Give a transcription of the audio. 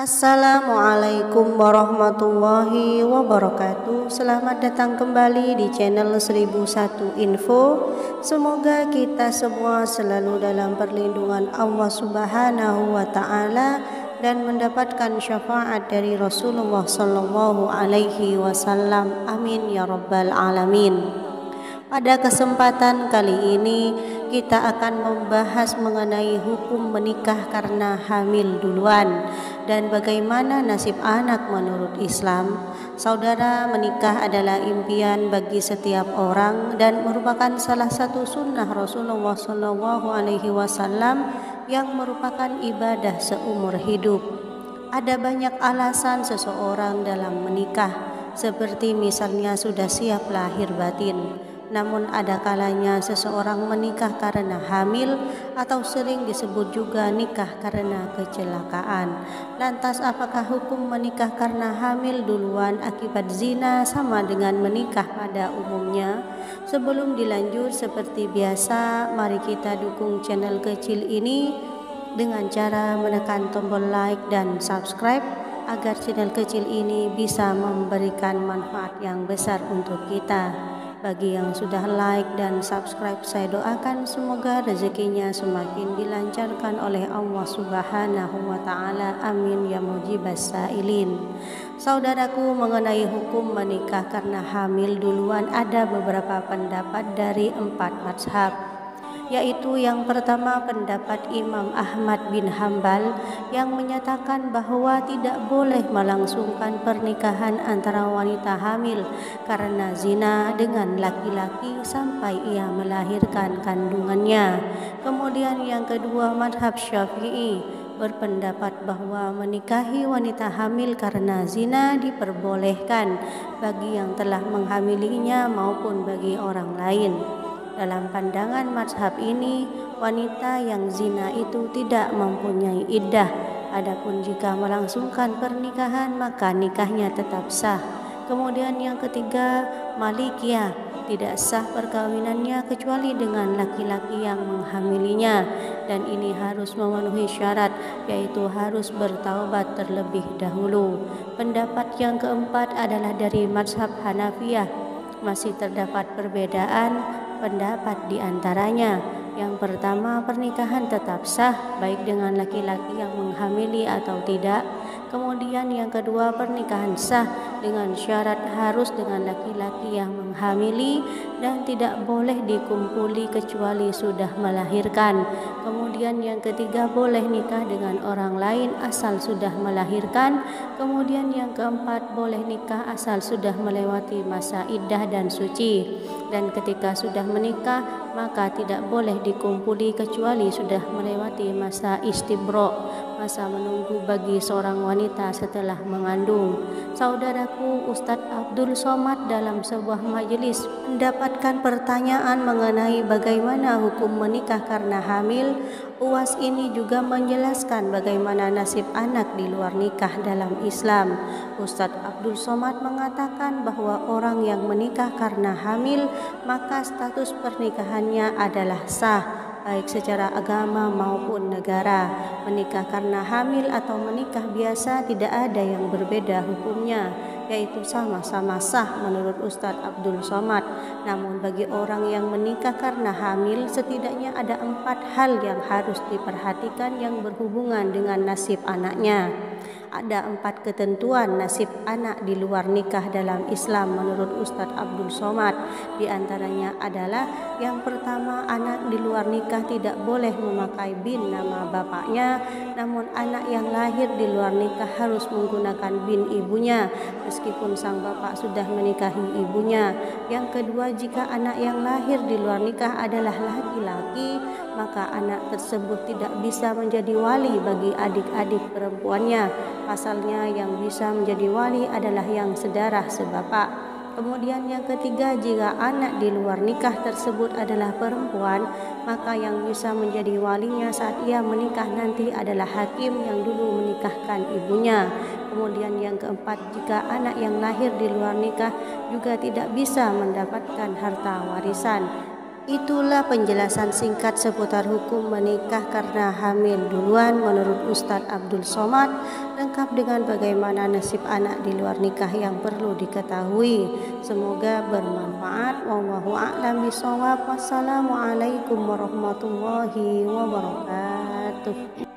Assalamualaikum warahmatullahi wabarakatuh. Selamat datang kembali di channel 1001 Info. Semoga kita semua selalu dalam perlindungan Allah Subhanahu wa taala dan mendapatkan syafaat dari Rasulullah sallallahu alaihi wasallam. Amin ya rabbal alamin. Pada kesempatan kali ini kita akan membahas mengenai hukum menikah karena hamil duluan dan bagaimana nasib anak menurut Islam. Saudara, menikah adalah impian bagi setiap orang dan merupakan salah satu sunnah Rasulullah SAW yang merupakan ibadah seumur hidup. Ada banyak alasan seseorang dalam menikah, seperti misalnya sudah siap lahir batin. Namun ada kalanya seseorang menikah karena hamil atau sering disebut juga nikah karena kecelakaan. Lantas apakah hukum menikah karena hamil duluan akibat zina sama dengan menikah pada umumnya? Sebelum dilanjut seperti biasa, mari kita dukung channel kecil ini dengan cara menekan tombol like dan subscribe agar channel kecil ini bisa memberikan manfaat yang besar untuk kita. Bagi yang sudah like dan subscribe, saya doakan semoga rezekinya semakin dilancarkan oleh Allah Subhanahu wa taala. Amin ya mujibas sailin. Saudaraku, mengenai hukum menikah karena hamil duluan ada beberapa pendapat dari 4 mazhab, yaitu yang pertama pendapat Imam Ahmad bin Hambal yang menyatakan bahwa tidak boleh melangsungkan pernikahan antara wanita hamil karena zina dengan laki-laki sampai ia melahirkan kandungannya. Kemudian yang kedua mazhab Syafi'i berpendapat bahwa menikahi wanita hamil karena zina diperbolehkan bagi yang telah menghamilinya maupun bagi orang lain. Dalam pandangan mazhab ini, wanita yang zina itu tidak mempunyai iddah. Adapun jika melangsungkan pernikahan, maka nikahnya tetap sah. Kemudian yang ketiga, Malikiyah, tidak sah perkawinannya kecuali dengan laki-laki yang menghamilinya, dan ini harus memenuhi syarat, yaitu harus bertaubat terlebih dahulu. Pendapat yang keempat adalah dari mazhab Hanafiyah. Masih terdapat perbedaan pendapat di antaranya. Yang pertama, pernikahan tetap sah baik dengan laki-laki yang menghamili atau tidak. Kemudian yang kedua, pernikahan sah dengan syarat harus dengan laki-laki yang menghamili dan tidak boleh dikumpuli kecuali sudah melahirkan. Kemudian yang ketiga, boleh nikah dengan orang lain asal sudah melahirkan. Kemudian yang keempat, boleh nikah asal sudah melewati masa iddah dan suci. Dan ketika sudah menikah, maka tidak boleh dikumpuli kecuali sudah melewati masa istibro, masa menunggu bagi seorang wanita setelah mengandung. Saudaraku, Ustadz Abdul Somad dalam sebuah majelis mendapatkan pertanyaan mengenai bagaimana hukum menikah karena hamil. UAS ini juga menjelaskan bagaimana nasib anak di luar nikah dalam Islam. Ustadz Abdul Somad mengatakan bahwa orang yang menikah karena hamil, maka status pernikahannya adalah sah, baik secara agama maupun negara. Menikah karena hamil atau menikah biasa tidak ada yang berbeda hukumnya, yaitu sama-sama sah menurut Ustadz Abdul Somad. Namun bagi orang yang menikah karena hamil, setidaknya ada 4 hal yang harus diperhatikan yang berhubungan dengan nasib anaknya. Ada 4 ketentuan nasib anak di luar nikah dalam Islam menurut Ustadz Abdul Somad. Di antaranya adalah yang pertama, anak di luar nikah tidak boleh memakai bin nama bapaknya, namun anak yang lahir di luar nikah harus menggunakan bin ibunya meskipun sang bapak sudah menikahi ibunya. Yang kedua, jika anak yang lahir di luar nikah adalah laki-laki, maka anak tersebut tidak bisa menjadi wali bagi adik-adik perempuannya. Pasalnya yang bisa menjadi wali adalah yang sedarah sebapak. Kemudian yang ketiga, jika anak di luar nikah tersebut adalah perempuan, maka yang bisa menjadi walinya saat ia menikah nanti adalah hakim yang dulu menikahkan ibunya. Kemudian yang keempat, jika anak yang lahir di luar nikah juga tidak bisa mendapatkan harta warisan. Itulah penjelasan singkat seputar hukum menikah karena hamil duluan menurut Ustadz Abdul Somad, lengkap dengan bagaimana nasib anak di luar nikah yang perlu diketahui. Semoga bermanfaat. Wallahu a'lam bishawab. Wassalamualaikum warahmatullahi wabarakatuh.